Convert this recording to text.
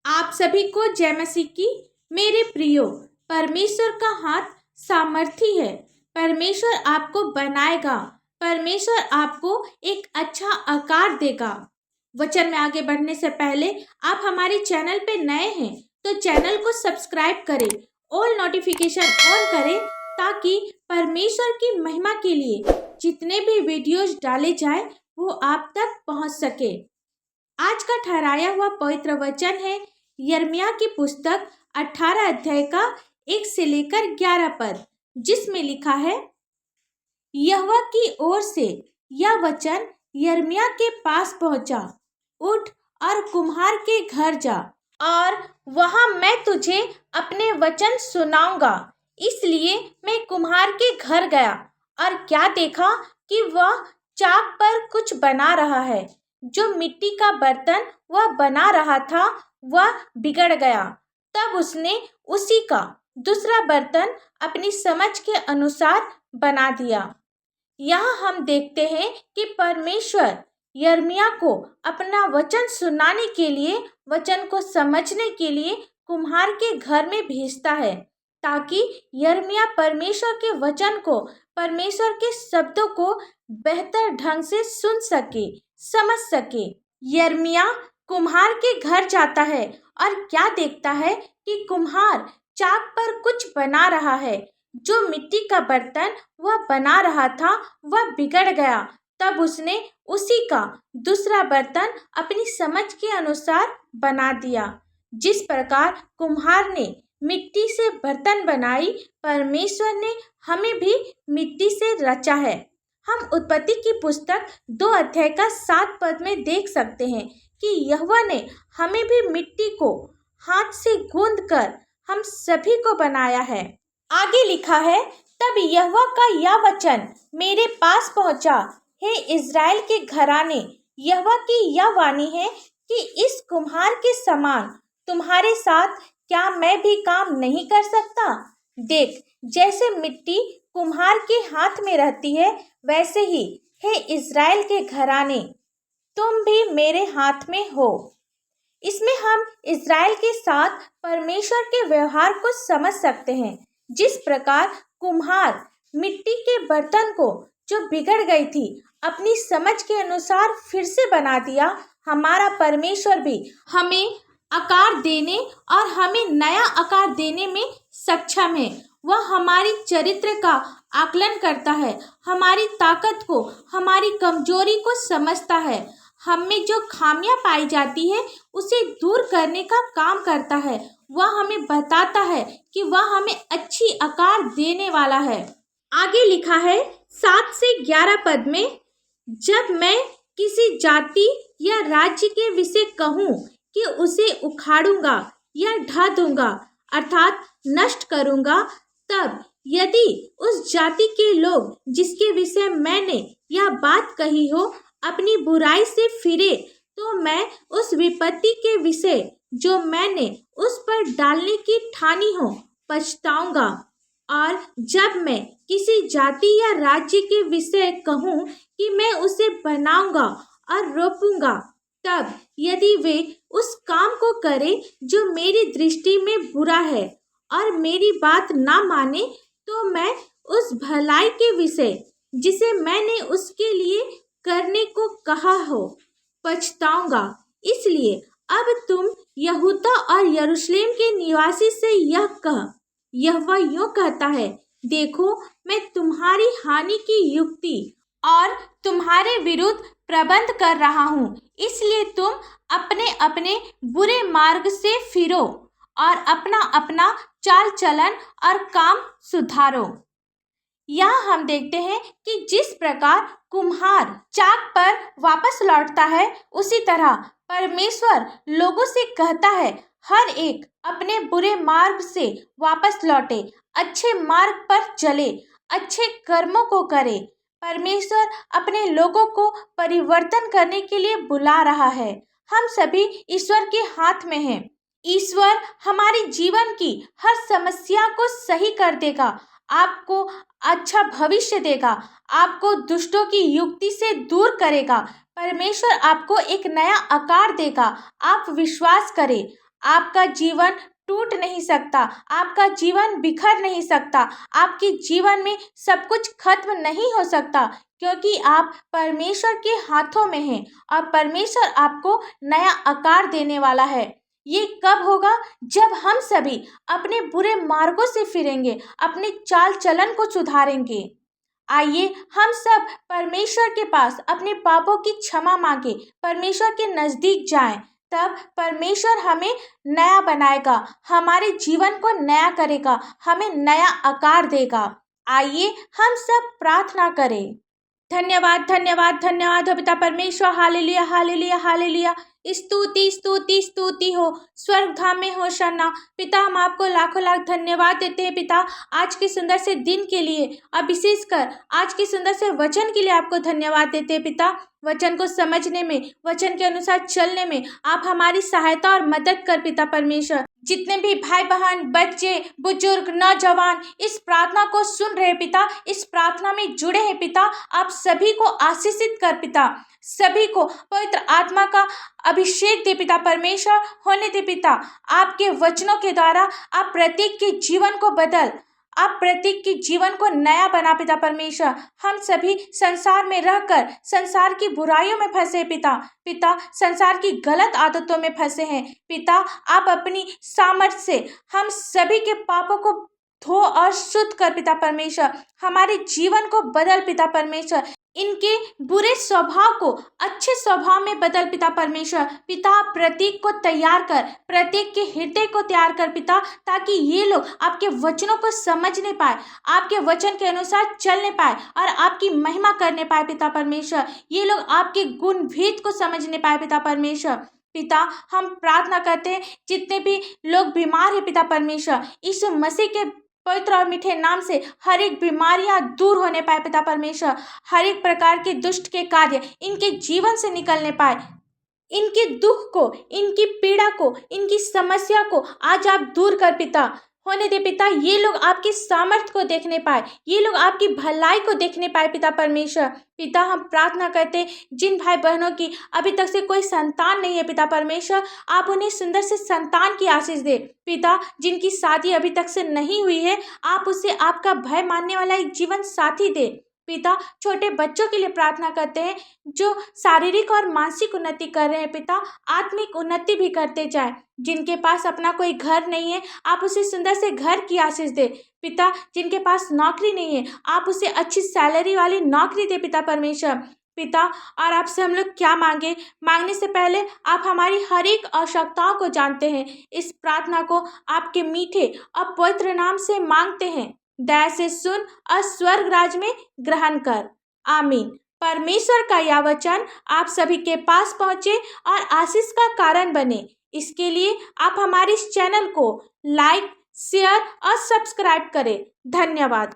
आप सभी को जय मसीह की। मेरे प्रियो, परमेश्वर का हाथ सामर्थी है। परमेश्वर आपको बनाएगा। परमेश्वर आपको एक अच्छा आकार देगा। वचन में आगे बढ़ने से पहले आप हमारे चैनल पे नए हैं तो चैनल को सब्सक्राइब करें, ऑल नोटिफिकेशन ऑन करें ताकि परमेश्वर की महिमा के लिए जितने भी वीडियोज डाले जाए वो आप तक पहुंच सके। आज का ठहराया हुआ पवित्र वचन है यिर्मयाह की पुस्तक 18 अध्याय का 1 से लेकर 11 पद, जिसमें लिखा है, यहोवा की ओर से यह वचन यिर्मयाह के पास पहुंचा, उठ और कुम्हार के घर जा और वहां मैं तुझे अपने वचन सुनाऊंगा। इसलिए मैं कुम्हार के घर गया और क्या देखा कि वह चाक पर कुछ बना रहा है। जो मिट्टी का बर्तन वह बना रहा था वह बिगड़ गया। तब उसने उसी का दूसरा बर्तन अपनी समझ के अनुसार बना दिया। यहाँ हम देखते हैं कि परमेश्वर यिर्मयाह को अपना वचन सुनाने के लिए, वचन को समझने के लिए कुम्हार के घर में भेजता है ताकि यिर्मयाह परमेश्वर के वचन को, परमेश्वर के शब्दों को बेहतर ढंग से सुन सके, समझ सके। यिर्मयाह कुम्हार के घर जाता है और क्या देखता है कि कुम्हार चाक पर कुछ बना रहा है। जो मिट्टी का बर्तन वह बना रहा था वह बिगड़ गया। तब उसने उसी का दूसरा बर्तन अपनी समझ के अनुसार बना दिया। जिस प्रकार कुम्हार ने मिट्टी से बर्तन बनाई, परमेश्वर ने हमें भी मिट्टी से रचा है। हम उत्पत्ति की पुस्तक 2 अध्याय का 7 पद में देख सकते हैं कि यहोवा ने हमें भी मिट्टी को हाथ से गूंद कर हम सभी को बनाया है। आगे लिखा है, तब यहोवा का यह वचन मेरे पास पहुंचा, हे इज़राइल के घराने, यहोवा की यह वाणी है कि इस कुम्हार के समान तुम्हारे साथ क्या मैं भी काम नहीं कर सकता। देख, जैसे मिट्टी कुम्हार के हाथ में रहती है, वैसे ही हे इज़राइल के घराने, तुम भी मेरे हाथ में हो। इसमें हम इज़राइल के साथ परमेश्वर के व्यवहार को समझ सकते हैं। जिस प्रकार कुम्हार मिट्टी के बर्तन को जो बिगड़ गई थी अपनी समझ के अनुसार फिर से बना दिया, हमारा परमेश्वर भी हमें आकार देने और हमें नया आकार देने में सक्षम है। वह हमारी चरित्र का आकलन करता है, हमारी ताकत को, हमारी कमजोरी को समझता है, हम में जो खामियां पाई जाती है उसे दूर करने का काम करता है। वह हमें बताता है कि वह हमें अच्छी आकार देने वाला है। आगे लिखा है 7 से 11 पद में, जब मैं किसी जाति या राज्य के विषय कहूँ कि उसे उखाड़ूंगा या ढा दूंगा, अर्थात नष्ट करूंगा, तब यदि उस जाति के लोग जिसके विषय मैंने यह बात कही हो अपनी बुराई से फिरे, तो मैं उस विपत्ति के विषय जो मैंने उस पर डालने की ठानी हो पछताऊंगा। और जब मैं किसी जाति या राज्य के विषय कहूँ कि मैं उसे बनाऊंगा और रोपूंगा, तब यदि वे उस काम को करें जो मेरी दृष्टि में बुरा है और मेरी बात ना माने, तो मैं उस भलाई के विषय जिसे मैंने उसके लिए करने को कहा हो पछताऊंगा। इसलिए अब तुम यहूदा और यरूशलेम के निवासी से यह कह, यहोवा यूं कहता है, देखो, मैं तुम्हारी हानि की युक्ति और तुम्हारे विरुद्ध प्रबंध कर रहा हूँ। इसलिए तुम अपने अपने बुरे मार्ग से फिरो और अपना अपना चाल चलन और काम सुधारो। यहाँ हम देखते हैं कि जिस प्रकार कुम्हार चाक पर वापस लौटता है, उसी तरह परमेश्वर लोगों से कहता है, हर एक अपने बुरे मार्ग से वापस लौटे, अच्छे मार्ग पर चले, अच्छे कर्मों को करे। परमेश्वर अपने लोगों को परिवर्तन करने के लिए बुला रहा है। हम सभी ईश्वर के हाथ में हैं। ईश्वर हमारे जीवन की हर समस्या को सही कर देगा, आपको अच्छा भविष्य देगा, आपको दुष्टों की युक्ति से दूर करेगा। परमेश्वर आपको एक नया आकार देगा। आप विश्वास करें, आपका जीवन टूट नहीं सकता, आपका जीवन बिखर नहीं सकता, आपके जीवन में सब कुछ खत्म नहीं हो सकता, क्योंकि आप परमेश्वर के हाथों में हैं और परमेश्वर आपको नया आकार देने वाला है। ये कब होगा? जब हम सभी अपने बुरे मार्गों से फिरेंगे, अपने चाल चलन को सुधारेंगे। आइए हम सब परमेश्वर के पास अपने पापों की क्षमा मांगे, परमेश्वर के नज़दीक जाएं, तब परमेश्वर हमें नया बनाएगा, हमारे जीवन को नया करेगा, हमें नया आकार देगा। आइए हम सब प्रार्थना करें। धन्यवाद धन्यवाद धन्यवाद हो पिता परमेश्वर, हालेलुया हालेलुया हालेलुया। स्तुति स्तुति स्तुति हो, स्वर्ग धाम में होशाना। पिता हम आपको लाखों लाख धन्यवाद देते हैं पिता, आज के सुंदर से दिन के लिए और विशेषकर आज के सुंदर से वचन के लिए आपको धन्यवाद देते हैं पिता। वचन को समझने में, वचन के अनुसार चलने में आप हमारी सहायता और मदद कर पिता परमेश्वर। जितने भी भाई बहन, बच्चे, बुजुर्ग, नौजवान इस प्रार्थना को सुन रहे पिता, इस प्रार्थना में जुड़े हैं पिता, आप सभी को आशीषित कर पिता, सभी को पवित्र आत्मा का अभिषेक दे पिता परमेश्वर होने दे पिता। आपके वचनों के द्वारा आप प्रत्येक के जीवन को बदल, आप प्रत्येक के जीवन को नया बना पिता परमेश्वर। हम सभी संसार में रहकर संसार की बुराइयों में फंसे पिता, पिता संसार की गलत आदतों में फंसे हैं पिता। आप अपनी सामर्थ्य से हम सभी के पापों को धो और शुद्ध कर पिता परमेश्वर, हमारे जीवन को बदल पिता परमेश्वर, इनके बुरे स्वभाव को अच्छे स्वभाव में बदल पिता परमेश्वर। पिता आप प्रत्येक को तैयार कर, प्रत्येक के हृदय को तैयार कर पिता, ताकि ये लोग आपके वचनों को समझने पाए, आपके वचन के अनुसार चलने पाए और आपकी महिमा करने पाए पिता परमेश्वर। ये लोग आपके गुण भेद को समझने पाए पिता परमेश्वर। पिता हम प्रार्थना करते हैं, जितने भी लोग बीमार हैं पिता परमेश्वर, यीशु मसीह के पवित्र और मीठे नाम से हर एक बीमारियां दूर होने पाए पिता परमेश्वर, हर एक प्रकार के दुष्ट के कार्य इनके जीवन से निकलने पाए, इनके दुख को, इनकी पीड़ा को, इनकी समस्या को आज आप दूर कर पिता होने दे पिता। ये लोग आपकी सामर्थ्य को देखने पाए, ये लोग आपकी भलाई को देखने पाए पिता परमेश्वर। पिता हम प्रार्थना करते, जिन भाई बहनों की अभी तक से कोई संतान नहीं है पिता परमेश्वर, आप उन्हें सुंदर से संतान की आशीष दे पिता। जिनकी शादी अभी तक से नहीं हुई है, आप उसे आपका भय मानने वाला एक जीवन साथी दे पिता। छोटे बच्चों के लिए प्रार्थना करते हैं, जो शारीरिक और मानसिक उन्नति कर रहे हैं पिता, आत्मिक उन्नति भी करते जाएं। जिनके पास अपना कोई घर नहीं है, आप उसे सुंदर से घर की आशीष दे पिता। जिनके पास नौकरी नहीं है, आप उसे अच्छी सैलरी वाली नौकरी दे पिता परमेश्वर पिता। और आपसे हम लोग क्या मांगे, मांगने से पहले आप हमारी हर एक आवश्यकताओं को जानते हैं। इस प्रार्थना को आपके मीठे और पवित्र नाम से मांगते हैं, दया से सुन और स्वर्ग राज में ग्रहण कर, आमीन। परमेश्वर का यह वचन आप सभी के पास पहुंचे और आशीष का कारण बने, इसके लिए आप हमारे इस चैनल को लाइक, शेयर और सब्सक्राइब करें। धन्यवाद।